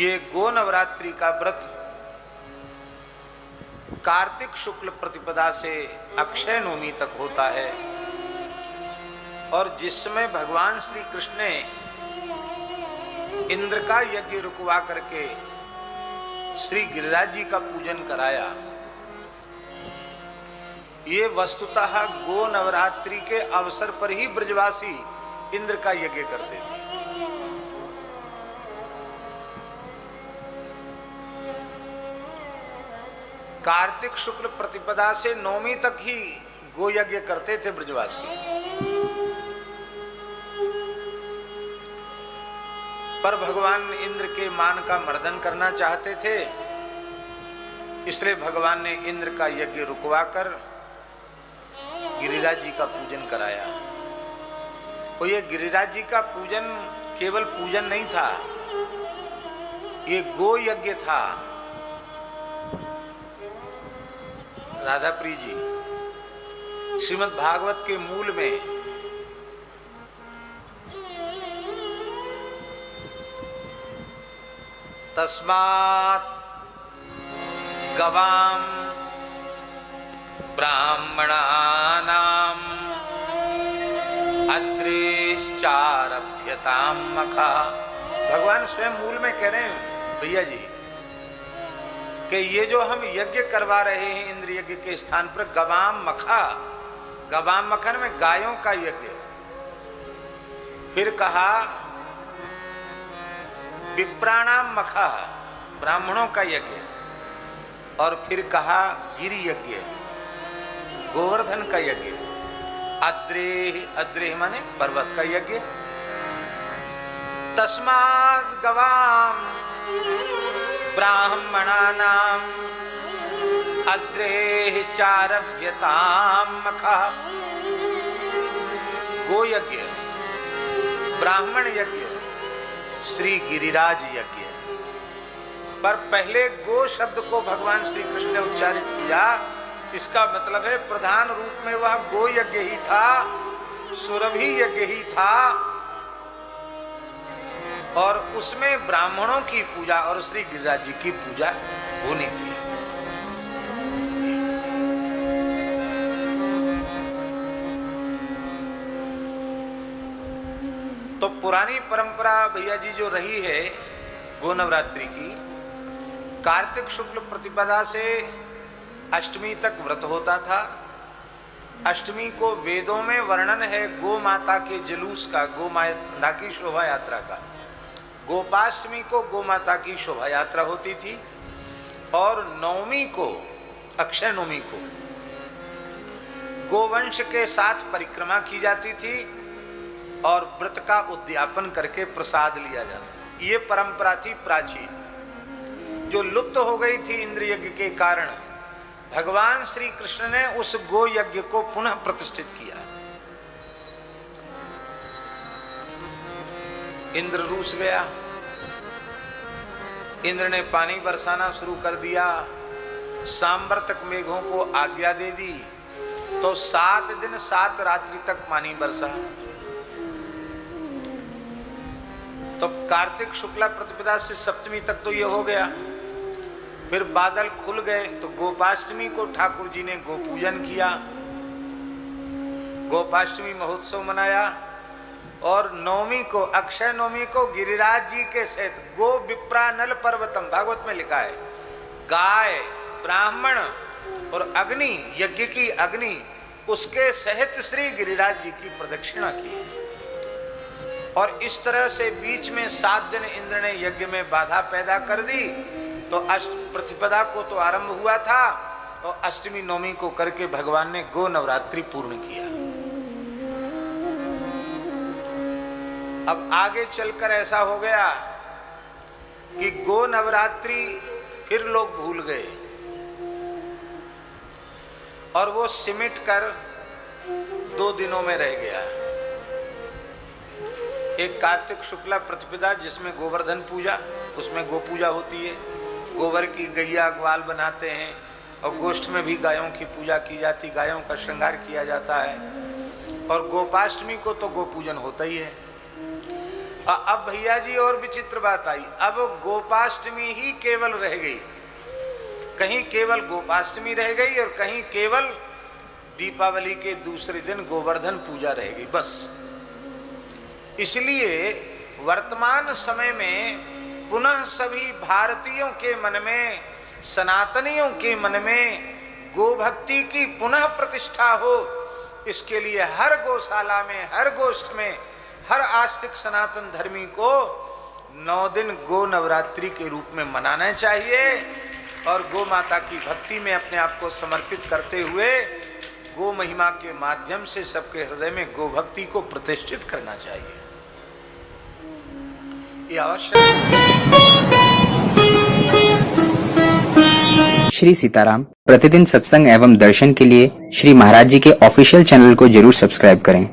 ये गो नवरात्रि का व्रत कार्तिक शुक्ल प्रतिपदा से अक्षय नवमी तक होता है और जिस समय भगवान श्री कृष्ण ने इंद्र का यज्ञ रुकवा करके श्री गिरिराज जी का पूजन कराया, ये वस्तुतः गो नवरात्रि के अवसर पर ही ब्रजवासी इंद्र का यज्ञ करते थे। कार्तिक शुक्ल प्रतिपदा से नवमी तक ही गो यज्ञ करते थे ब्रजवासी, पर भगवान इंद्र के मान का मर्दन करना चाहते थे, इसलिए भगवान ने इंद्र का यज्ञ रुकवाकर गिरिराज जी का पूजन कराया। और ये गिरिराज जी का पूजन केवल पूजन नहीं था, ये गो यज्ञ था। राधा प्रिय जी श्रीमद् भागवत के मूल में तस्मात् गवाम ब्राह्मणानाम अद्रेश्चारभ्यताम मखा। भगवान स्वयं मूल में कह रहे हैं भैया जी कि ये जो हम यज्ञ करवा रहे हैं इंद्र यज्ञ के स्थान पर गवाम मखा, गवाम मखन में गायों का यज्ञ, फिर कहा विप्राणाम मखा ब्राह्मणों का यज्ञ, और फिर कहा गिरि यज्ञ गोवर्धन का यज्ञ, अद्रेह, अद्रेह माने पर्वत का यज्ञ। तस्मात् गवाम ब्राह्मणानाम अद्रेह चारभ्यताम मखा। गो यज्ञ, ब्राह्मण यज्ञ, श्री गिरिराज यज्ञ। पर पहले गो शब्द को भगवान श्री कृष्ण ने उच्चारित किया, इसका मतलब है प्रधान रूप में वह गो यज्ञ ही था, सुरभि यज्ञ ही था, और उसमें ब्राह्मणों की पूजा और श्री गिरिराज जी की पूजा होनी थी। तो पुरानी परंपरा भैया जी जो रही है गो नवरात्रि की, कार्तिक शुक्ल प्रतिपदा से अष्टमी तक व्रत होता था। अष्टमी को वेदों में वर्णन है गो माता के जुलूस का, गो माता की शोभा यात्रा का। गोपाष्टमी को गो माता की शोभा यात्रा होती थी और नवमी को, अक्षय नवमी को गोवंश के साथ परिक्रमा की जाती थी और व्रत का उद्यापन करके प्रसाद लिया जाता था। ये परंपरा थी प्राचीन, जो लुप्त हो गई थी इंद्र यज्ञ के कारण। भगवान श्री कृष्ण ने उस गो यज्ञ को पुनः प्रतिष्ठित किया। इंद्र रूस गया, इंद्र ने पानी बरसाना शुरू कर दिया, सांवर्तक मेघों को आज्ञा दे दी, तो 7 दिन 7 रात्रि तक पानी बरसा। तो कार्तिक शुक्ला प्रतिपदा से सप्तमी तक तो ये हो गया, फिर बादल खुल गए तो गोपाष्टमी को ठाकुर जी ने गोपूजन किया, गोपाष्टमी महोत्सव मनाया, और नवमी को, अक्षय नवमी को गिरिराज जी के सहित गो विप्रानल पर्वतम, भागवत में लिखा है, गाय, ब्राह्मण और अग्नि, यज्ञ की अग्नि, उसके सहित श्री गिरिराज जी की प्रदक्षिणा की। और इस तरह से बीच में 7 दिन इंद्र ने यज्ञ में बाधा पैदा कर दी। तो प्रतिपदा को तो आरंभ हुआ था और अष्टमी नवमी को करके भगवान ने गो नवरात्रि पूर्ण किया। अब आगे चलकर ऐसा हो गया कि गो नवरात्रि फिर लोग भूल गए और वो सिमट कर 2 दिनों में रह गया। एक कार्तिक शुक्ला प्रतिपदा जिसमें गोवर्धन पूजा, उसमें गो पूजा होती है, गोबर की गैया ग्वाल बनाते हैं और गोष्ठ में भी गायों की पूजा की जाती, गायों का श्रृंगार किया जाता है। और गोपाष्टमी को तो गो पूजन होता ही है। अब भैया जी और विचित्र बात आई, अब गोपाष्टमी ही केवल रह गई, कहीं केवल गोपाष्टमी रह गई और कहीं केवल दीपावली के दूसरे दिन गोवर्धन पूजा रह गई, बस। इसलिए वर्तमान समय में पुनः सभी भारतीयों के मन में, सनातनियों के मन में गोभक्ति की पुनः प्रतिष्ठा हो, इसके लिए हर गौशाला में, हर गोष्ठ में, हर आस्तिक सनातन धर्मी को 9 दिन गो नवरात्रि के रूप में मनाना चाहिए और गो माता की भक्ति में अपने आप को समर्पित करते हुए गो महिमा के माध्यम से सबके हृदय में गो भक्ति को प्रतिष्ठित करना चाहिए। ये आवश्यक। श्री सीताराम प्रतिदिन सत्संग एवं दर्शन के लिए श्री महाराज जी के ऑफिशियल चैनल को जरूर सब्सक्राइब करें।